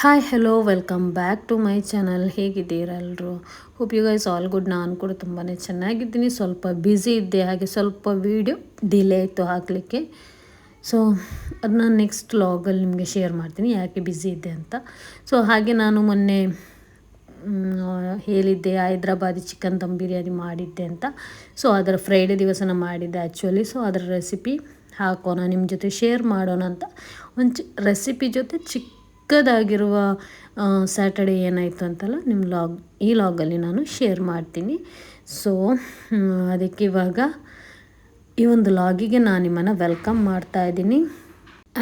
Hi hello welcome back to my channel. ಹೇಗಿದ್ದೀರಾ ಎಲ್ಲರೂ? Hope you guys all good. ನಾನು ಕೂಡ ತುಂಬಾ ಚೆನ್ನಾಗಿದ್ದೀನಿ. ಸ್ವಲ್ಪ ಬ್ಯುಸಿ ಇದ್ದೆ, ಹಾಗೆ ಸ್ವಲ್ಪ ವೀಡಿಯೋ ಡಿಲೇ ಆಯಿತು ಹಾಕಲಿಕ್ಕೆ. ಸೊ ಅದನ್ನ ನೆಕ್ಸ್ಟ್ ವ್ಲಾಗಲ್ಲಿ ನಿಮಗೆ ಶೇರ್ ಮಾಡ್ತೀನಿ ಯಾಕೆ ಬ್ಯುಸಿ ಇದ್ದೆ ಅಂತ. ಸೊ ಹಾಗೆ ನಾನು ಮೊನ್ನೆ ಹೇಳಿದ್ದೆ ಹೈದ್ರಾಬಾದಿ ಚಿಕನ್ ದಮ್ ಬಿರಿಯಾನಿ ಮಾಡಿದ್ದೆ ಅಂತ. ಸೊ ಅದರ ಫ್ರೈಡೇ ದಿವಸನ ಮಾಡಿದ್ದೆ ಆ್ಯಕ್ಚುಲಿ. ಸೊ ಅದರ ರೆಸಿಪಿ ಹಾಕೋಣ ನಿಮ್ಮ ಜೊತೆ ಶೇರ್ ಮಾಡೋಣ ಅಂತ ಒಂದು ರೆಸಿಪಿ ಜೊತೆ ಚಿಕ್ಕದಾಗಿರುವ ಸ್ಯಾಟರ್ಡೇ ಏನಾಯಿತು ಅಂತಲ್ಲ ಈ ಲಾಗಲ್ಲಿ ನಾನು ಶೇರ್ ಮಾಡ್ತೀನಿ. ಸೊ ಅದಕ್ಕೆ ಇವಾಗ ಈ ಒಂದು ಲಾಗಿಗೆ ನಾನು ನಿಮ್ಮನ್ನು ವೆಲ್ಕಮ್ ಮಾಡ್ತಾ ಇದ್ದೀನಿ.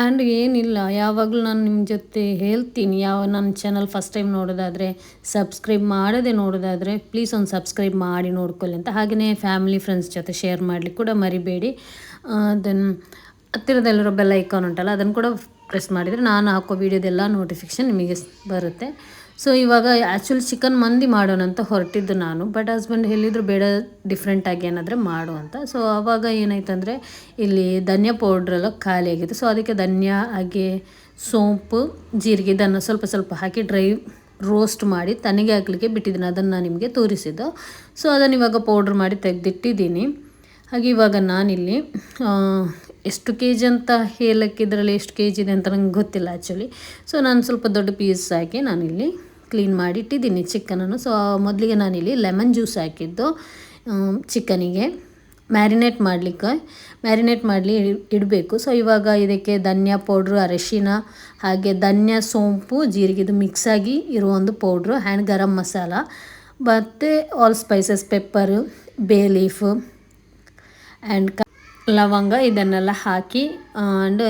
ಆ್ಯಂಡ್ ಏನಿಲ್ಲ, ಯಾವಾಗಲೂ ನಾನು ನಿಮ್ಮ ಜೊತೆ ಹೇಳ್ತೀನಿ, ನನ್ನ ಚಾನಲ್ ಫಸ್ಟ್ ಟೈಮ್ ನೋಡೋದಾದರೆ ಸಬ್ಸ್ಕ್ರೈಬ್ ಮಾಡದೆ ನೋಡೋದಾದರೆ ಪ್ಲೀಸ್ ಒಂದು ಸಬ್ಸ್ಕ್ರೈಬ್ ಮಾಡಿ ನೋಡ್ಕೊಳ್ಳಿ ಅಂತ. ಹಾಗೆಯೇ ಫ್ಯಾಮಿಲಿ ಫ್ರೆಂಡ್ಸ್ ಜೊತೆ ಶೇರ್ ಮಾಡಲಿಕ್ಕೆ ಕೂಡ ಮರಿಬೇಡಿ. ದೆನ್ ಹತ್ತಿರದಲ್ಲಿರೋ ಬೆಲ್ ಐಕಾನ್ ಉಂಟಲ್ಲ, ಅದನ್ನು ಕೂಡ ಪ್ರೆಸ್ ಮಾಡಿದರೆ ನಾನು ಹಾಕೋ ವೀಡಿಯೋದೆಲ್ಲ ನೋಟಿಫಿಕೇಷನ್ ನಿಮಗೆ ಬರುತ್ತೆ. ಸೊ ಇವಾಗ ಆ್ಯಕ್ಚುಲಿ ಚಿಕನ್ ಮಂದಿ ಮಾಡೋಣ ಅಂತ ಹೊರಟಿದ್ದು ನಾನು, ಬಟ್ ಹಸ್ಬೆಂಡ್ ಹೇಳಿದ್ರು ಬೇಡ ಡಿಫ್ರೆಂಟಾಗಿ ಏನಾದರೂ ಮಾಡು ಅಂತ. ಸೊ ಆವಾಗ ಏನಾಯ್ತು ಅಂದರೆ ಇಲ್ಲಿ ಧನಿಯಾ ಪೌಡ್ರೆಲ್ಲ ಖಾಲಿ ಆಗಿತ್ತು. ಸೊ ಅದಕ್ಕೆ ಧನಿಯಾ ಹಾಗೆ ಸೋಂಪು ಜೀರಿಗೆ ಇದನ್ನು ಸ್ವಲ್ಪ ಸ್ವಲ್ಪ ಹಾಕಿ ಡ್ರೈ ರೋಸ್ಟ್ ಮಾಡಿ ತನಿಗೆ ಹಾಕಲಿಕ್ಕೆ ಬಿಟ್ಟಿದ್ದೀನಿ. ಅದನ್ನು ನಾನು ನಿಮಗೆ ತೋರಿಸಿದ್ದು. ಸೊ ಅದನ್ನು ಇವಾಗ ಪೌಡ್ರ್ ಮಾಡಿ ತೆಗೆದಿಟ್ಟಿದ್ದೀನಿ. ಹಾಗೆ ಇವಾಗ ನಾನಿಲ್ಲಿ ಎಷ್ಟು ಕೆ ಜಿ ಅಂತ ಹೇಳಕ್ಕಿದ್ರಲ್ಲಿ ಎಷ್ಟು ಕೆ ಜಿ ಇದೆ ಅಂತ ನಂಗೆ ಗೊತ್ತಿಲ್ಲ ಆ್ಯಕ್ಚುಲಿ. ಸೊ ನಾನು ಸ್ವಲ್ಪ ದೊಡ್ಡ ಪೀಸ್ ಹಾಕಿ ನಾನಿಲ್ಲಿ ಕ್ಲೀನ್ ಮಾಡಿ ಇಟ್ಟಿದ್ದೀನಿ ಚಿಕನನ್ನು. ಸೊ ಮೊದಲಿಗೆ ನಾನಿಲ್ಲಿ ಲೆಮನ್ ಜ್ಯೂಸ್ ಹಾಕಿದ್ದು ಚಿಕನಿಗೆ ಮ್ಯಾರಿನೇಟ್ ಮಾಡಲಿ ಇಡಬೇಕು. ಸೊ ಇವಾಗ ಇದಕ್ಕೆ ಧನಿಯಾ ಪೌಡ್ರು, ಅರಿಶಿನ ಹಾಗೆ ಧನಿಯಾ ಸೋಂಪು ಜೀರಿಗೆ ಇದು ಮಿಕ್ಸಾಗಿ ಇರೋ ಒಂದು ಪೌಡ್ರು, ಆ್ಯಂಡ್ ಗರಂ ಮಸಾಲ ಮತ್ತು ಆಲ್ ಸ್ಪೈಸಸ್, ಪೆಪ್ಪರು, ಬೇ ಲೀಫು ಆ್ಯಂಡ್ ಲವಂಗ ಇದನ್ನೆಲ್ಲ ಹಾಕಿ ಆ್ಯಂಡ್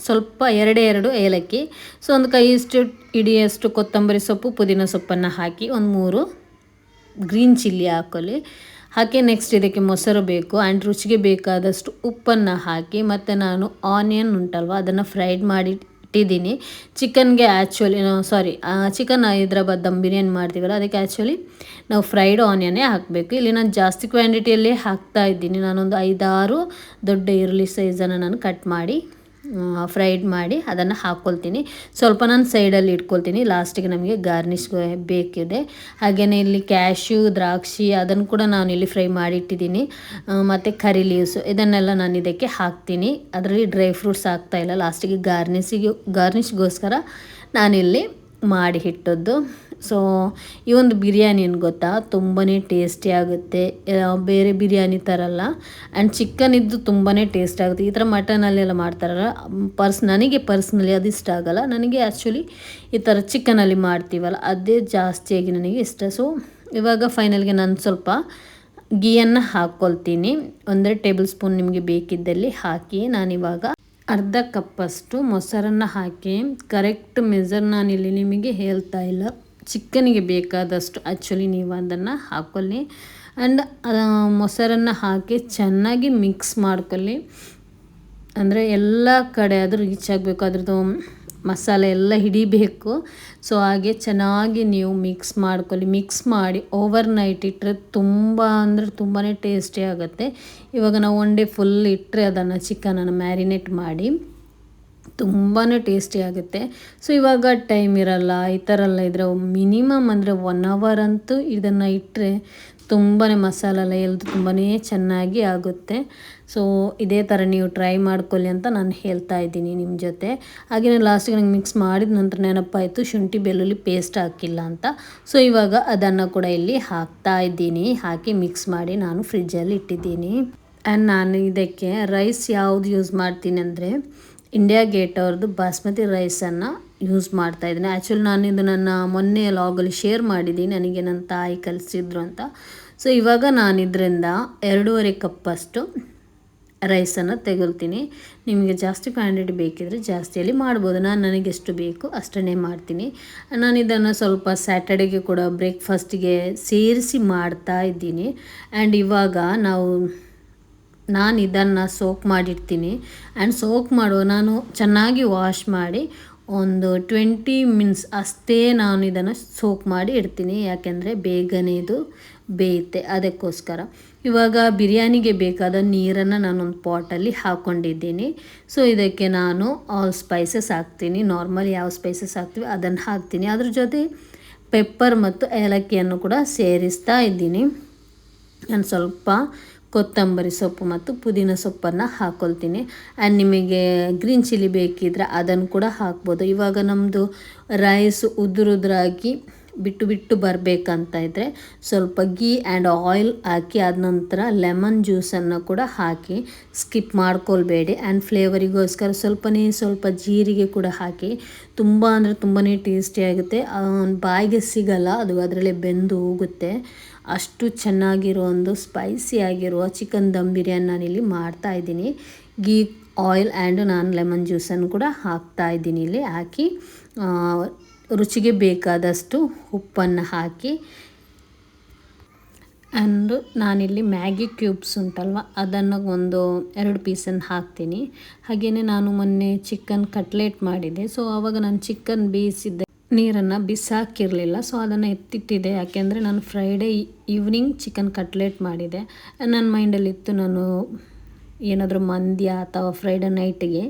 ಸ್ವಲ್ಪ ಎರಡು ಏಲಕ್ಕಿ, ಸೊ ಒಂದು ಕೈಯಷ್ಟು ಇಡಿಯಷ್ಟು ಕೊತ್ತಂಬರಿ ಸೊಪ್ಪು, ಪುದೀನ ಸೊಪ್ಪನ್ನು ಹಾಕಿ ಒಂದು 3 ಗ್ರೀನ್ ಚಿಲ್ಲಿ ಹಾಕಿ ನೆಕ್ಸ್ಟ್ ಇದಕ್ಕೆ ಮೊಸರು ಬೇಕು ಆ್ಯಂಡ್ ರುಚಿಗೆ ಬೇಕಾದಷ್ಟು ಉಪ್ಪನ್ನು ಹಾಕಿ, ಮತ್ತು ನಾನು ಆನಿಯನ್ ಉಂಟಲ್ವ ಅದನ್ನು ಫ್ರೈಡ್ ಮಾಡಿ ಇಟ್ಟಿದ್ದೀನಿ ಚಿಕನ್ಗೆ. ಆ್ಯಕ್ಚುಲಿ ಚಿಕನ್ ಹೈದ್ರಾಬಾದ್ ದಮ್ ಬಿರಿಯಾನಿ ಮಾಡ್ತೀವಲ್ಲ, ಅದಕ್ಕೆ ಆ್ಯಕ್ಚುಲಿ ನಾವು ಫ್ರೈಡ್ ಆನಿಯನ್ನೇ ಹಾಕಬೇಕು. ಇಲ್ಲಿ ನಾನು ಜಾಸ್ತಿ ಕ್ವಾಂಟಿಟಿಯಲ್ಲೇ ಹಾಕ್ತಾ ಇದ್ದೀನಿ. ನಾನೊಂದು 5-6 ದೊಡ್ಡ ಈರುಳ್ಳಿ ಸೈಜನ್ನು ನಾನು ಕಟ್ ಮಾಡಿ ಫ್ರೈಡ್ ಮಾಡಿ ಅದನ್ನು ಹಾಕ್ಕೊಳ್ತೀನಿ. ಸ್ವಲ್ಪ ನಾನು ಸೈಡಲ್ಲಿ ಇಟ್ಕೊಳ್ತೀನಿ, ಲಾಸ್ಟಿಗೆ ನಮಗೆ ಗಾರ್ನಿಷ್ಗೆ ಬೇಕಿದೆ. ಹಾಗೆಯೇ ಇಲ್ಲಿ ಕ್ಯಾಶ್ಯೂ, ದ್ರಾಕ್ಷಿ ಅದನ್ನು ಕೂಡ ನಾನು ಇಲ್ಲಿ ಫ್ರೈ ಮಾಡಿ ಇಟ್ಟಿದ್ದೀನಿ. ಮತ್ತು ಕರಿ ಲೀವ್ಸು ಇದನ್ನೆಲ್ಲ ನಾನು ಇದಕ್ಕೆ ಹಾಕ್ತೀನಿ. ಅದರಲ್ಲಿ ಡ್ರೈ ಫ್ರೂಟ್ಸ್ ಹಾಕ್ತಾಯಿಲ್ಲ, ಲಾಸ್ಟಿಗೆ ಗಾರ್ನಿಷ್ಗೋಸ್ಕರ ನಾನಿಲ್ಲಿ ಮಾಡಿ ಇಟ್ಟದ್ದು. ಸೊ ಈ ಒಂದು ಬಿರಿಯಾನಿ ಏನು ಗೊತ್ತಾ, ತುಂಬಾ ಟೇಸ್ಟಿ ಆಗುತ್ತೆ, ಬೇರೆ ಬಿರಿಯಾನಿ ಥರ ಅಲ್ಲ. ಆ್ಯಂಡ್ ಚಿಕನ್ ಇದ್ದು ತುಂಬಾ ಟೇಸ್ಟ್ ಆಗುತ್ತೆ. ಈ ಥರ ಮಟನಲ್ಲೆಲ್ಲ ಮಾಡ್ತಾರಲ್ಲ, ನನಗೆ ಪರ್ಸ್ನಲಿ ಅದು ಇಷ್ಟ ಆಗಲ್ಲ. ನನಗೆ ಆ್ಯಕ್ಚುಲಿ ಈ ಥರ ಚಿಕನಲ್ಲಿ ಮಾಡ್ತೀವಲ್ಲ ಅದೇ ಜಾಸ್ತಿಯಾಗಿ ನನಗೆ ಇಷ್ಟ. ಸೊ ಇವಾಗ ಫೈನಲ್ಗೆ ನಾನು ಸ್ವಲ್ಪ ಗೀಯನ್ನು ಹಾಕ್ಕೊಳ್ತೀನಿ. 1 ಟೇಬಲ್ ಸ್ಪೂನ್ ನಿಮಗೆ ಬೇಕಿದ್ದಲ್ಲಿ ಹಾಕಿ. ನಾನಿವಾಗ ಅರ್ಧ ಕಪ್ಪಷ್ಟು ಮೊಸರನ್ನು ಹಾಕಿ, ಕರೆಕ್ಟ್ ಮೆಜರ್ ನಾನಿಲ್ಲಿ ನಿಮಗೆ ಹೇಳ್ತಾ ಇಲ್ಲ, ಚಿಕನಿಗೆ ಬೇಕಾದಷ್ಟು ಆ್ಯಕ್ಚುಲಿ ನೀವು ಅದನ್ನು ಹಾಕ್ಕೊಳ್ಳಿ. ಆ್ಯಂಡ್ ಮೊಸರನ್ನು ಹಾಕಿ ಚೆನ್ನಾಗಿ ಮಿಕ್ಸ್ ಮಾಡ್ಕೊಳ್ಳಿ. ಅಂದರೆ ಎಲ್ಲ ಕಡೆ ಅದು ರೀಚ್ ಆಗಬೇಕು, ಅದ್ರದ್ದು ಮಸಾಲೆ ಎಲ್ಲ ಹಿಡಿಬೇಕು. ಸೊ ಹಾಗೆ ಚೆನ್ನಾಗಿ ನೀವು ಮಿಕ್ಸ್ ಮಾಡಿ ಓವರ್ ನೈಟ್ ಇಟ್ಟರೆ ತುಂಬಾ ಟೇಸ್ಟಿ ಆಗುತ್ತೆ. ಇವಾಗ ನಾವು 1 ಡೇ ಫುಲ್ ಇಟ್ಟರೆ ಅದನ್ನು ಚಿಕನನ್ನು ಮ್ಯಾರಿನೇಟ್ ಮಾಡಿ ತುಂಬಾ ಟೇಸ್ಟಿ ಆಗುತ್ತೆ. ಸೊ ಇವಾಗ ಟೈಮ್ ಇರಲ್ಲ, ಈ ಥರ ಎಲ್ಲ ಇದ್ದರೆ ಮಿನಿಮಮ್ ಅಂದರೆ 1 ಅವರ್ ಅಂತೂ ಇದನ್ನು ಇಟ್ಟರೆ ತುಂಬಾ ಮಸಾಲೆ ಎಲ್ಲ ಎಲ್ದು ತುಂಬಾ ಚೆನ್ನಾಗಿ ಆಗುತ್ತೆ. ಸೊ ಇದೇ ಥರ ನೀವು ಟ್ರೈ ಮಾಡ್ಕೊಳ್ಳಿ ಅಂತ ನಾನು ಹೇಳ್ತಾ ಇದ್ದೀನಿ ನಿಮ್ಮ ಜೊತೆ. ಹಾಗೆಯೇ ಲಾಸ್ಟಿಗೆ ನಂಗೆ ಮಿಕ್ಸ್ ಮಾಡಿದ ನಂತರ ನೆನಪಾಯಿತು ಶುಂಠಿ ಬೆಳ್ಳುಳ್ಳಿ ಪೇಸ್ಟ್ ಹಾಕಿಲ್ಲ ಅಂತ. ಸೊ ಇವಾಗ ಅದನ್ನು ಕೂಡ ಇಲ್ಲಿ ಹಾಕ್ತಾ ಇದ್ದೀನಿ. ಹಾಕಿ ಮಿಕ್ಸ್ ಮಾಡಿ ನಾನು ಫ್ರಿಜ್ಜಲ್ಲಿ ಇಟ್ಟಿದ್ದೀನಿ. ಆ್ಯಂಡ್ ನಾನು ಇದಕ್ಕೆ ರೈಸ್ ಯಾವುದು ಯೂಸ್ ಮಾಡ್ತೀನಿ ಅಂದರೆ ಇಂಡಿಯಾ ಗೇಟ್ ಅವ್ರದ್ದು ಬಾಸ್ಮತಿ ರೈಸನ್ನು ಯೂಸ್ ಮಾಡ್ತಾಯಿದ್ದೀನಿ. ಆ್ಯಕ್ಚುಲಿ ನಾನು ಇದು ನನ್ನ ಮೊನ್ನೆ ಲಾಗಲ್ಲಿ ಶೇರ್ ಮಾಡಿದ್ದೀನಿ, ನನಗೆ ನನ್ನ ತಾಯಿ ಕಲಿಸಿದ್ರು ಅಂತ. ಸೊ ಇವಾಗ ನಾನು ಇದರಿಂದ 2.5 ಕಪ್ಪಷ್ಟು ರೈಸನ್ನು ತೆಗೊಳ್ತೀನಿ. ನಿಮಗೆ ಜಾಸ್ತಿ ಕ್ವಾಂಟಿಟಿ ಬೇಕಿದ್ರೆ ಜಾಸ್ತಿಯಲ್ಲಿ ಮಾಡ್ಬೋದು. ನನಗೆ ಎಷ್ಟು ಬೇಕು ಅಷ್ಟನ್ನೇ ಮಾಡ್ತೀನಿ. ನಾನು ಇದನ್ನು ಸ್ವಲ್ಪ ಸ್ಯಾಟರ್ಡೇಗೆ ಕೂಡ ಬ್ರೇಕ್ಫಾಸ್ಟಿಗೆ ಸೇರಿಸಿ ಮಾಡ್ತಾ ಇದ್ದೀನಿ. ಆ್ಯಂಡ್ ಇವಾಗ ನಾನು ಇದನ್ನು ಸೋಕ್ ಮಾಡಿರ್ತೀನಿ. ಆ್ಯಂಡ್ ನಾನು ಚೆನ್ನಾಗಿ ವಾಶ್ ಮಾಡಿ ಒಂದು 20 ಮಿನಿಟ್ಸ್ ಅಷ್ಟೇ ನಾನು ಇದನ್ನು ಸೋಕ್ ಮಾಡಿ ಇಡ್ತೀನಿ. ಯಾಕೆಂದರೆ ಬೇಗನೆ ಇದು ಬೇಯುತ್ತೆ. ಅದಕ್ಕೋಸ್ಕರ ಇವಾಗ ಬಿರಿಯಾನಿಗೆ ಬೇಕಾದ ನೀರನ್ನು ನಾನೊಂದು ಪಾಟಲ್ಲಿ ಹಾಕ್ಕೊಂಡಿದ್ದೀನಿ. ಸೊ ಇದಕ್ಕೆ ನಾನು ಆಲ್ ಸ್ಪೈಸಸ್ ಹಾಕ್ತೀನಿ. ನಾರ್ಮಲ್ ಯಾವ ಸ್ಪೈಸಸ್ ಹಾಕ್ತೀವಿ ಅದನ್ನು ಹಾಕ್ತೀನಿ. ಅದ್ರ ಜೊತೆ ಪೆಪ್ಪರ್ ಮತ್ತು ಏಲಕ್ಕಿಯನ್ನು ಕೂಡ ಸೇರಿಸ್ತಾ ಇದ್ದೀನಿ. ನಾನು ಸ್ವಲ್ಪ ಕೊತ್ತಂಬರಿ ಸೊಪ್ಪು ಮತ್ತು ಪುದೀನ ಸೊಪ್ಪನ್ನು ಹಾಕ್ಕೊಳ್ತೀನಿ. ಆ್ಯಂಡ್ ನಿಮಗೆ ಗ್ರೀನ್ ಚಿಲ್ಲಿ ಬೇಕಿದ್ರೆ ಅದನ್ನು ಕೂಡ ಹಾಕ್ಬೋದು. ಇವಾಗ ನಮ್ಮದು ರೈಸ್ ಉದುರಾಗಿ ಬಿಟ್ಟು ಬರಬೇಕಂತ ಇದ್ದರೆ ಸ್ವಲ್ಪ ಗೀ ಆ್ಯಂಡ್ ಆಯಿಲ್ ಹಾಕಿ ಆದ ನಂತರ ಲೆಮನ್ ಜ್ಯೂಸನ್ನು ಕೂಡ ಹಾಕಿ ಸ್ಕಿಪ್ ಮಾಡ್ಕೊಳ್ಬೇಡಿ. ಆ್ಯಂಡ್ ಫ್ಲೇವರಿಗೋಸ್ಕರ ಸ್ವಲ್ಪ ಜೀರಿಗೆ ಕೂಡ ಹಾಕಿ ತುಂಬ ಅಂದರೆ ತುಂಬಾ ಟೇಸ್ಟಿಯಾಗುತ್ತೆ. ಬಾಯಿಗೆ ಸಿಗಲ್ಲ, ಅದು ಅದರಲ್ಲೇ ಬೆಂದು ಹೋಗುತ್ತೆ. ಅಷ್ಟು ಚೆನ್ನಾಗಿರೋ ಒಂದು ಸ್ಪೈಸಿ ಆಗಿರುವ ಚಿಕನ್ ದಮ್ ಬಿರಿಯಾನಿ ನಾನಿಲ್ಲಿ ಮಾಡ್ತಾಯಿದ್ದೀನಿ. ಗೀ ಆಯಿಲ್ ಆ್ಯಂಡ್ ನಾನು ಲೆಮನ್ ಜ್ಯೂಸನ್ನು ಕೂಡ ಹಾಕ್ತಾಯಿದ್ದೀನಿ. ಇಲ್ಲಿ ಹಾಕಿ ರುಚಿಗೆ ಬೇಕಾದಷ್ಟು ಉಪ್ಪನ್ನು ಹಾಕಿ ಆ್ಯಂಡ್ ನಾನಿಲ್ಲಿ ಮ್ಯಾಗಿ ಕ್ಯೂಬ್ಸ್ ಉಂಟಲ್ವ ಅದನ್ನು ಒಂದು 2 ಪೀಸನ್ನು ಹಾಕ್ತೀನಿ. ಹಾಗೆಯೇ ನಾನು ಮೊನ್ನೆ ಚಿಕನ್ ಕಟ್ಲೆಟ್ ಮಾಡಿದ್ದೆ. ಸೊ ಆವಾಗ ನಾನು ಚಿಕನ್ ಬೇಯಿಸಿದ್ದೆ ನೀರನ್ನು ಬಿಸಾಕಿರಲಿಲ್ಲ. ಸೊ ಅದನ್ನು ಎತ್ತಿಟ್ಟಿದ್ದೆ. ಯಾಕೆಂದರೆ ನಾನು ಫ್ರೈಡೇ ಈವ್ನಿಂಗ್ ಚಿಕನ್ ಕಟ್ಲೆಟ್ ಮಾಡಿದೆ. ನನ್ನ ಮೈಂಡಲ್ಲಿತ್ತು ನಾನು ಏನಾದರೂ ಮಂದ್ಯ ಅಥವಾ ಫ್ರೈಡೇ ನೈಟಿಗೆ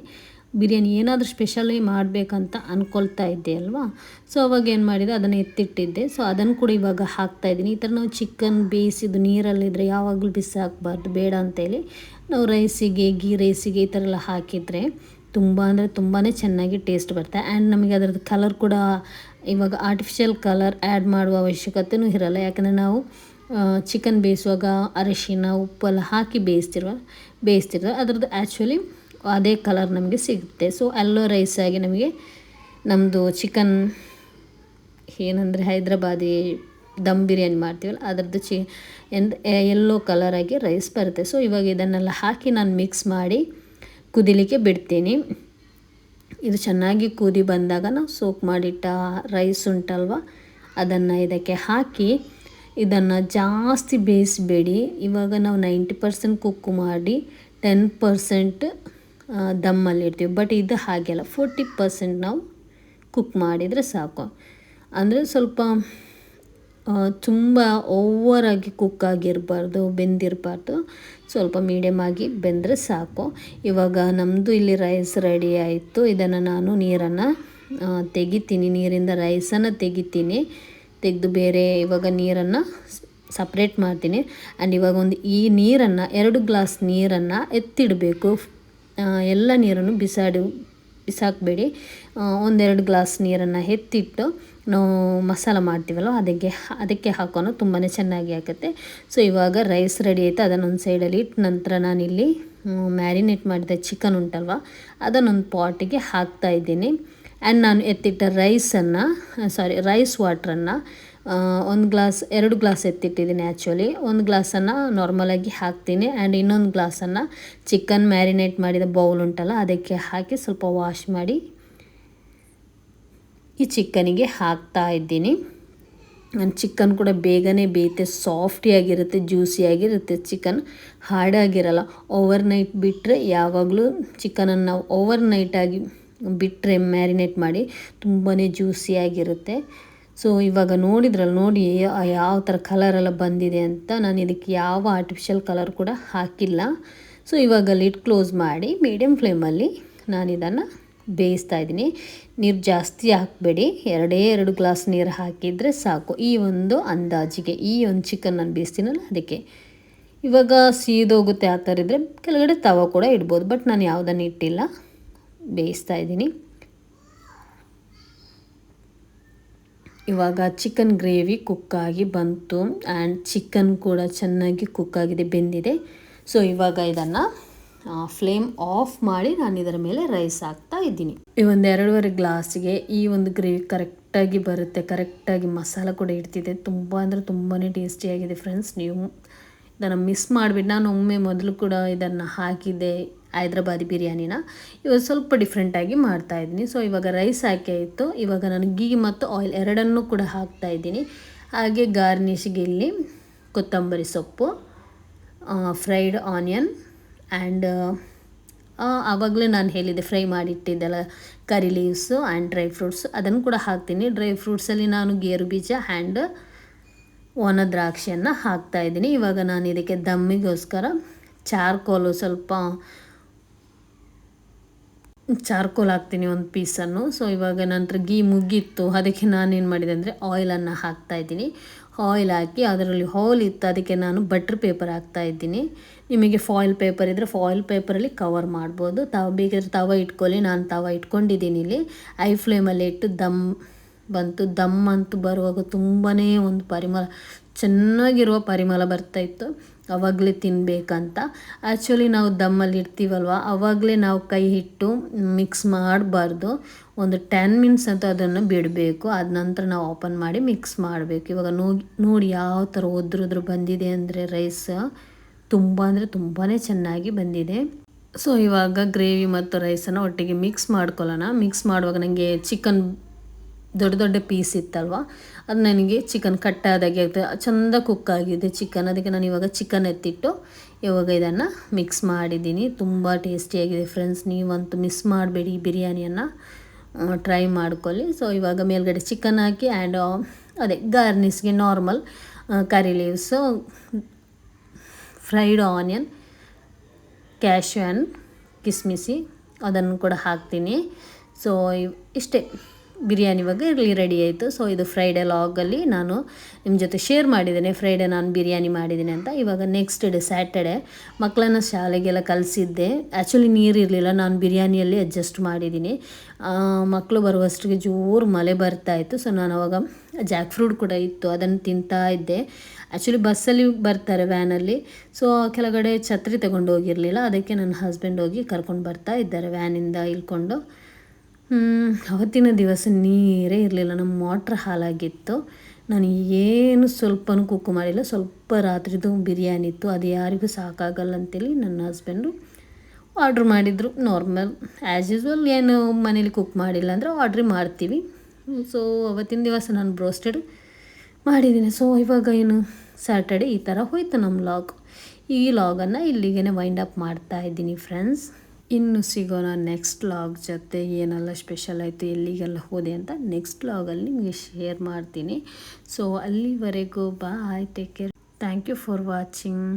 ಬಿರಿಯಾನಿ ಏನಾದರೂ ಸ್ಪೆಷಲಿ ಮಾಡಬೇಕಂತ ಅಂದ್ಕೊಳ್ತಾ ಇದ್ದೆ ಅಲ್ವಾ. ಸೊ ಅವಾಗ ಏನು ಮಾಡಿದೆ, ಅದನ್ನು ಎತ್ತಿಟ್ಟಿದ್ದೆ. ಸೊ ಅದನ್ನು ಕೂಡ ಇವಾಗ ಹಾಕ್ತಾಯಿದ್ದೀನಿ. ಈ ಥರ ನಾವು ಚಿಕನ್ ಬೇಯಿಸಿದ್ದು ನೀರಲ್ಲಿದ್ದರೆ ಯಾವಾಗಲೂ ಬಿಸಾಕಬಾರ್ದು, ಬೇಡ ಅಂತೇಳಿ ನಾವು ರೈಸಿಗೆ ಗೀ ರೈಸಿಗೆ ಈ ಥರ ಎಲ್ಲ ಹಾಕಿದರೆ ತುಂಬ ಅಂದರೆ ತುಂಬಾ ಚೆನ್ನಾಗಿ ಟೇಸ್ಟ್ ಬರುತ್ತೆ. ಆ್ಯಂಡ್ ನಮಗೆ ಅದರದ್ದು ಕಲರ್ ಕೂಡ ಇವಾಗ ಆರ್ಟಿಫಿಷಿಯಲ್ ಕಲರ್ ಆ್ಯಡ್ ಮಾಡುವ ಅವಶ್ಯಕತೆಯೂ ಇರಲ್ಲ. ಯಾಕಂದರೆ ನಾವು ಚಿಕನ್ ಬೇಯಿಸುವಾಗ ಅರಿಶಿನ ಉಪ್ಪೆಲ್ಲ ಹಾಕಿ ಬೇಯಿಸ್ತಿರೋ ಅದ್ರದ್ದು ಆ್ಯಕ್ಚುಲಿ ಅದೇ ಕಲರ್ ನಮಗೆ ಸಿಗುತ್ತೆ. ಸೊ ಎಲ್ಲೋ ರೈಸ್ ಆಗಿ ನಮಗೆ ನಮ್ಮದು ಚಿಕನ್ ಏನಂದರೆ ಹೈದ್ರಾಬಾದಿ ದಮ್ ಬಿರಿಯಾನಿ ಮಾಡ್ತೀವಲ್ಲ ಅದರದ್ದು ಎಲ್ಲೋ ಕಲರಾಗಿ ರೈಸ್ ಬರುತ್ತೆ. ಸೊ ಇವಾಗ ಇದನ್ನೆಲ್ಲ ಹಾಕಿ ನಾನು ಮಿಕ್ಸ್ ಮಾಡಿ ಕುದಿಲಿಕ್ಕೆ ಬಿಡ್ತೀನಿ. ಇದು ಚೆನ್ನಾಗಿ ಕುದಿ ಬಂದಾಗ ನಾವು ಸೋಕ್ ಮಾಡಿಟ್ಟ ರೈಸ್ ಉಂಟಲ್ವ ಅದನ್ನು ಇದಕ್ಕೆ ಹಾಕಿ ಇದನ್ನು ಜಾಸ್ತಿ ಬೇಯಿಸಬೇಡಿ. ಇವಾಗ ನಾವು 90% ಕುಕ್ ಮಾಡಿ 10% ದಮ್ಮಲ್ಲಿ ಇಡ್ತೀವಿ. ಬಟ್ ಇದು ಹಾಗೆಲ್ಲ 40% ನಾವು ಕುಕ್ ಮಾಡಿದರೆ ಸಾಕು. ಅಂದರೆ ಸ್ವಲ್ಪ ತುಂಬ ಓವರಾಗಿ ಕುಕ್ ಆಗಿರಬಾರ್ದು, ಬೆಂದಿರಬಾರ್ದು, ಸ್ವಲ್ಪ ಮೀಡಿಯಮ್ ಆಗಿ ಬೆಂದರೆ ಸಾಕು. ಇವಾಗ ನಮ್ಮದು ಇಲ್ಲಿ ರೈಸ್ ರೆಡಿ ಆಯಿತು. ಇದನ್ನು ನಾನು ನೀರನ್ನು ತೆಗಿತೀನಿ, ನೀರಿಂದ ರೈಸನ್ನು ತೆಗೆದು ಬೇರೆ ಇವಾಗ ನೀರನ್ನು ಸಪ್ರೇಟ್ ಮಾಡ್ತೀನಿ. ಆ್ಯಂಡ್ ಇವಾಗ ಈ ನೀರನ್ನು 2 ಗ್ಲಾಸ್ ನೀರನ್ನು ಎತ್ತಿಡಬೇಕು. ಎಲ್ಲ ನೀರನ್ನು ಬಿಸಾಕಬೇಡಿ. 1-2 ಗ್ಲಾಸ್ ನೀರನ್ನು ಎತ್ತಿಟ್ಟು ನಾವು ಮಸಾಲ ಮಾಡ್ತೀವಲ್ಲ ಅದಕ್ಕೆ ಹಾಕೋಣ, ತುಂಬಾ ಚೆನ್ನಾಗಿ ಆಗುತ್ತೆ. ಸೊ ಇವಾಗ ರೈಸ್ ರೆಡಿ ಆಯಿತು. ಅದನ್ನೊಂದು ಸೈಡಲ್ಲಿ ಇಟ್ಟು ನಂತರ ನಾನಿಲ್ಲಿ ಮ್ಯಾರಿನೇಟ್ ಮಾಡಿದ ಚಿಕನ್ ಉಂಟಲ್ವ ಅದನ್ನೊಂದು ಪಾಟಿಗೆ ಹಾಕ್ತಾಯಿದ್ದೀನಿ. ಆ್ಯಂಡ್ ನಾನು ಎತ್ತಿಟ್ಟ ರೈಸ್ ವಾಟ್ರನ್ನು 2 ಗ್ಲಾಸ್ ಎತ್ತಿಟ್ಟಿದ್ದೀನಿ. ಆ್ಯಕ್ಚುಲಿ 1 ಗ್ಲಾಸನ್ನು ನಾರ್ಮಲಾಗಿ ಹಾಕ್ತೀನಿ. ಆ್ಯಂಡ್ ಇನ್ನೊಂದು ಗ್ಲಾಸನ್ನು ಚಿಕನ್ ಮ್ಯಾರಿನೇಟ್ ಮಾಡಿದ ಬೌಲ್ ಉಂಟಲ್ಲ ಅದಕ್ಕೆ ಹಾಕಿ ಸ್ವಲ್ಪ ವಾಶ್ ಮಾಡಿ ಈ ಚಿಕನಿಗೆ ಹಾಕ್ತಾ ಇದ್ದೀನಿ. ಚಿಕನ್ ಕೂಡ ಬೇಗನೆ ಬೇಯುತ್ತೆ, ಸಾಫ್ಟಿಯಾಗಿರುತ್ತೆ, ಜ್ಯೂಸಿಯಾಗಿರುತ್ತೆ. ಚಿಕನ್ ಹಾರ್ಡಾಗಿರಲ್ಲ. ಓವರ್ನೈಟ್ ಬಿಟ್ಟರೆ ಯಾವಾಗಲೂ ಚಿಕನನ್ನು ನಾವು ಓವರ್ನೈಟಾಗಿ ಬಿಟ್ಟರೆ ಮ್ಯಾರಿನೇಟ್ ಮಾಡಿ ತುಂಬಾ ಜ್ಯೂಸಿಯಾಗಿರುತ್ತೆ. ಸೊ ಇವಾಗ ನೋಡಿ ಯಾವ ಥರ ಕಲರೆಲ್ಲ ಬಂದಿದೆ ಅಂತ. ನಾನು ಇದಕ್ಕೆ ಯಾವ ಆರ್ಟಿಫಿಷಿಯಲ್ ಕಲರ್ ಕೂಡ ಹಾಕಿಲ್ಲ. ಸೊ ಇವಾಗ ಲಿಡ್ ಕ್ಲೋಸ್ ಮಾಡಿ ಮೀಡಿಯಮ್ ಫ್ಲೇಮಲ್ಲಿ ನಾನು ಇದನ್ನು ಬೇಯಿಸ್ತಾ ಇದ್ದೀನಿ. ನೀರು ಜಾಸ್ತಿ ಹಾಕಬೇಡಿ, 2 ಗ್ಲಾಸ್ ನೀರು ಹಾಕಿದರೆ ಸಾಕು. ಈ ಒಂದು ಅಂದಾಜಿಗೆ ಈ ಒಂದು ಚಿಕನ್ ನಾನು ಬೇಯಿಸ್ತೀನಲ್ಲ ಅದಕ್ಕೆ. ಇವಾಗ ಸೀದೋಗುತ್ತೆ ಆ ಥರ ಇದ್ದರೆ ಕೆಳಗಡೆ ತವ ಕೂಡ ಇಡ್ಬೋದು. ಬಟ್ ನಾನು ಯಾವುದನ್ನು ಇಟ್ಟಿಲ್ಲ, ಬೇಯಿಸ್ತಾ ಇದ್ದೀನಿ. ಇವಾಗ ಚಿಕನ್ ಗ್ರೇವಿ ಕುಕ್ಕಾಗಿ ಬಂತು ಆ್ಯಂಡ್ ಚಿಕನ್ ಕೂಡ ಚೆನ್ನಾಗಿ ಕುಕ್ಕಾಗಿದೆ, ಬೆಂದಿದೆ. ಸೊ ಇವಾಗ ಇದನ್ನು ಫ್ಲೇಮ್ ಆಫ್ ಮಾಡಿ ನಾನು ಇದರ ಮೇಲೆ ರೈಸ್ ಹಾಕ್ತಾ ಇದ್ದೀನಿ. ಈ ಒಂದು 2.5 ಗ್ಲಾಸಿಗೆ ಈ ಒಂದು ಗ್ರೇವಿ ಕರೆಕ್ಟಾಗಿ ಬರುತ್ತೆ, ಕರೆಕ್ಟಾಗಿ ಮಸಾಲ ಕೂಡ ಇಡ್ತಿದೆ. ತುಂಬ ಅಂದರೆ ತುಂಬಾ ಟೇಸ್ಟಿಯಾಗಿದೆ ಫ್ರೆಂಡ್ಸ್. ನೀವು ಇದನ್ನು ಮಿಸ್ ಮಾಡಿಬಿಟ್ಟು, ನಾನು ಒಮ್ಮೆ ಮೊದಲು ಕೂಡ ಇದನ್ನು ಹಾಕಿದ್ದೆ ಹೈದ್ರಾಬಾದಿ ಬಿರಿಯಾನಿನ. ಇವಾಗ ಸ್ವಲ್ಪ ಡಿಫ್ರೆಂಟಾಗಿ ಮಾಡ್ತಾಯಿದ್ದೀನಿ. ಸೊ ಇವಾಗ ರೈಸ್ ಹಾಕಿ ಆಯಿತು. ಇವಾಗ ನಾನು ಗೀ ಮತ್ತು ಆಯಿಲ್ ಎರಡನ್ನೂ ಕೂಡ ಹಾಕ್ತಾಯಿದ್ದೀನಿ. ಹಾಗೆ ಗಾರ್ನಿಷ್ಗೆ ಇಲ್ಲಿ ಕೊತ್ತಂಬರಿ ಸೊಪ್ಪು, ಫ್ರೈಡ್ ಆನಿಯನ್ ಆ್ಯಂಡ್ ಆವಾಗಲೇ ನಾನು ಹೇಳಿದ್ದೆ ಫ್ರೈ ಮಾಡಿಟ್ಟಿದ್ದೆಲ್ಲ curry leaves and dry fruits ಅದನ್ನು ಕೂಡ ಹಾಕ್ತೀನಿ. ಡ್ರೈ ಫ್ರೂಟ್ಸಲ್ಲಿ ನಾನು ಗೇರು ಬೀಜ ಆ್ಯಂಡ್ ಒಣ ದ್ರಾಕ್ಷಿಯನ್ನು ಹಾಕ್ತಾಯಿದ್ದೀನಿ. ಇವಾಗ ನಾನು ಇದಕ್ಕೆ ದಮ್ಮಿಗೋಸ್ಕರ ಚಾರ್ಕೋಲು ಸ್ವಲ್ಪ ಚಾರ್ಕೋಲ್ ಹಾಕ್ತೀನಿ ಒಂದು ಪೀಸನ್ನು. ಸೊ ಇವಾಗ ನಂತರ ಗೀ ಮುಗಿತ್ತು, ಅದಕ್ಕೆ ನಾನೇನು ಮಾಡಿದೆ ಅಂದರೆ ಆಯಿಲನ್ನು ಹಾಕ್ತಾಯಿದ್ದೀನಿ. ಆಯಿಲ್ ಹಾಕಿ ಅದರಲ್ಲಿ ಹೋಲ್ ಇತ್ತು, ಅದಕ್ಕೆ ನಾನು ಬಟ್ರ್ ಪೇಪರ್ ಹಾಕ್ತಾಯಿದ್ದೀನಿ. ನಿಮಗೆ ಫಾಯಿಲ್ ಪೇಪರ್ ಇದ್ದರೆ ಫಾಯಿಲ್ ಪೇಪರಲ್ಲಿ ಕವರ್ ಮಾಡ್ಬೋದು. ಬೇಕಾದರೆ ತವ ಇಟ್ಕೊಳ್ಳಿ. ನಾನು ತವ ಇಟ್ಕೊಂಡಿದ್ದೀನಿ ಇಲ್ಲಿ. ಐ ಫ್ಲೇಮಲ್ಲಿ ಇಟ್ಟು ದಮ್ ಬಂತು. ದಮ್ ಅಂತೂ ಬರುವಾಗ ತುಂಬಾ ಒಂದು ಪರಿಮಳ, ಚೆನ್ನಾಗಿರುವ ಪರಿಮಳ ಬರ್ತಾಯಿತ್ತು. ಆವಾಗಲೇ ತಿನ್ನಬೇಕಂತ. ಆ್ಯಕ್ಚುಲಿ ನಾವು ದಮ್ಮಲ್ಲಿ ಇಡ್ತೀವಲ್ವ, ಆವಾಗಲೇ ನಾವು ಕೈ ಇಟ್ಟು ಮಿಕ್ಸ್ ಮಾಡಬಾರ್ದು. ಒಂದು 10 ಮಿನಿಟ್ಸ್ ಅಂತ ಅದನ್ನು ಬಿಡಬೇಕು. ಅದ ನಂತರ ನಾವು ಓಪನ್ ಮಾಡಿ ಮಿಕ್ಸ್ ಮಾಡಬೇಕು. ಇವಾಗ ನೋಡಿ ಯಾವ ಥರ ಉದ್ರುದ್ರು ಬಂದಿದೆ ಅಂದರೆ ರೈಸ್ ತುಂಬ ಅಂದರೆ ತುಂಬಾ ಚೆನ್ನಾಗಿ ಬಂದಿದೆ. ಸೊ ಇವಾಗ ಗ್ರೇವಿ ಮತ್ತು ರೈಸನ್ನು ಒಟ್ಟಿಗೆ ಮಿಕ್ಸ್ ಮಾಡ್ಕೊಳ್ಳೋಣ. ಮಿಕ್ಸ್ ಮಾಡುವಾಗ ನನಗೆ ಚಿಕನ್ ದೊಡ್ಡ ದೊಡ್ಡ ಪೀಸ್ ಇತ್ತಲ್ವ, ಅದು ನನಗೆ ಚಿಕನ್ ಕಟ್ಟಾದಾಗೆ ಆಗ್ತದೆ. ಚೆಂದ ಕುಕ್ ಆಗಿದೆ ಚಿಕನ್. ಅದಕ್ಕೆ ನಾನು ಇವಾಗ ಚಿಕನ್ ಎತ್ತಿಟ್ಟು ಇವಾಗ ಇದನ್ನು ಮಿಕ್ಸ್ ಮಾಡಿದ್ದೀನಿ. ತುಂಬ ಟೇಸ್ಟಿಯಾಗಿದೆ ಫ್ರೆಂಡ್ಸ್. ನೀವಂತೂ ಮಿಸ್ ಮಾಡಬೇಡಿ ಈ ಬಿರಿಯಾನಿಯನ್ನು, ಟ್ರೈ ಮಾಡ್ಕೊಳ್ಳಿ. ಸೊ ಇವಾಗ ಮೇಲ್ಗಡೆ ಚಿಕನ್ ಹಾಕಿ ಆ್ಯಂಡ್ ಅದೇ ಗಾರ್ನಿಷ್ಗೆ normal curry leaves, fried onion, cashew and ಕಿಸ್ಮಿಸಿ ಅದನ್ನು ಕೂಡ ಹಾಕ್ತೀನಿ. ಸೊ ಇಷ್ಟೇ, ಬಿರಿಯಾನಿ ಇವಾಗ ಇಲ್ಲಿ ರೆಡಿ ಆಯಿತು. ಸೊ ಇದು ಫ್ರೈಡೇ ಲಾಗಲ್ಲಿ ನಾನು ನಿಮ್ಮ ಜೊತೆ ಶೇರ್ ಮಾಡಿದ್ದೇನೆ, ಫ್ರೈಡೇ ನಾನು ಬಿರಿಯಾನಿ ಮಾಡಿದ್ದೀನಿ ಅಂತ. ಇವಾಗ ನೆಕ್ಸ್ಟ್ ಡೇ ಸ್ಯಾಟರ್ಡೆ ಮಕ್ಕಳನ್ನ ಶಾಲೆಗೆಲ್ಲ ಕಲಿಸಿದ್ದೆ. ಆ್ಯಕ್ಚುಲಿ ನೀರಿರಲಿಲ್ಲ, ನಾನು ಬಿರಿಯಾನಿಯಲ್ಲಿ ಅಡ್ಜಸ್ಟ್ ಮಾಡಿದ್ದೀನಿ. ಮಕ್ಕಳು ಬರುವಷ್ಟಿಗೆ ಜೋರು ಮಳೆ ಬರ್ತಾಯಿತ್ತು. ಸೊ ನಾನು ಅವಾಗ ಜಾಕ್ ಫ್ರೂಟ್ ಕೂಡ ಇತ್ತು, ಅದನ್ನು ತಿಂತಾ ಇದ್ದೆ. ಆ್ಯಕ್ಚುಲಿ ಬಸ್ಸಲ್ಲಿ ಬರ್ತಾರೆ ವ್ಯಾನಲ್ಲಿ. ಸೊ ಕೆಳಗಡೆ ಛತ್ರಿ ತಗೊಂಡು ಹೋಗಿರಲಿಲ್ಲ, ಅದಕ್ಕೆ ನನ್ನ ಹಸ್ಬೆಂಡ್ ಹೋಗಿ ಕರ್ಕೊಂಡು ಬರ್ತಾ ಇದ್ದಾರೆ ವ್ಯಾನಿಂದ ಇಳ್ಕೊಂಡು. ಅವತ್ತಿನ ದಿವಸ ನೀರೇ ಇರಲಿಲ್ಲ, ನಮ್ಮ ಮೋಟ್ರ್ ಹಾಳಾಗಿತ್ತು. ನಾನು ಏನು ಸ್ವಲ್ಪನೂ ಕುಕ್ ಮಾಡಿಲ್ಲ. ಸ್ವಲ್ಪ ರಾತ್ರಿದು ಬಿರಿಯಾನಿ ಇತ್ತು, ಅದು ಯಾರಿಗೂ ಸಾಕಾಗಲ್ಲ ಅಂತೇಳಿ ನನ್ನ ಹಸ್ಬೆಂಡು ಆರ್ಡ್ರ್ ಮಾಡಿದರು. ನಾರ್ಮಲ್ ಆ್ಯಸ್ ಯೂಸ್ವಲ್, ಏನು ಮನೇಲಿ ಕುಕ್ ಮಾಡಿಲ್ಲ ಅಂದರೆ ಆರ್ಡ್ರ್ ಮಾಡ್ತೀವಿ. ಸೊ ಅವತ್ತಿನ ದಿವಸ ನಾನು ಬ್ರೋಸ್ಟೆಡ್ ಮಾಡಿದ್ದೀನಿ. ಸೊ ಇವಾಗ ಏನು ಸ್ಯಾಟರ್ಡೆ ಈ ಥರ ಹೋಯ್ತು ನಮ್ಮ ಲಾಗ್. ಈ ಲಾಗನ್ನು ಇಲ್ಲಿಗೆ ವೈಂಡ್ ಅಪ್ ಮಾಡ್ತಾ ಇದ್ದೀನಿ ಫ್ರೆಂಡ್ಸ್. ಇನ್ನು ಸಿಗೋಣ ನೆಕ್ಸ್ಟ್ ಲಾಗ್ ಜೊತೆ. ಏನೆಲ್ಲ ಸ್ಪೆಷಲ್ ಆಯಿತು, ಎಲ್ಲಿಗೆಲ್ಲ ಹೋದೆ ಅಂತ ನೆಕ್ಸ್ಟ್ ಲಾಗಲ್ಲಿ ನಿಮಗೆ ಶೇರ್ ಮಾಡ್ತೀನಿ. ಸೊ ಅಲ್ಲಿವರೆಗೂ bye, take care, thank you for watching.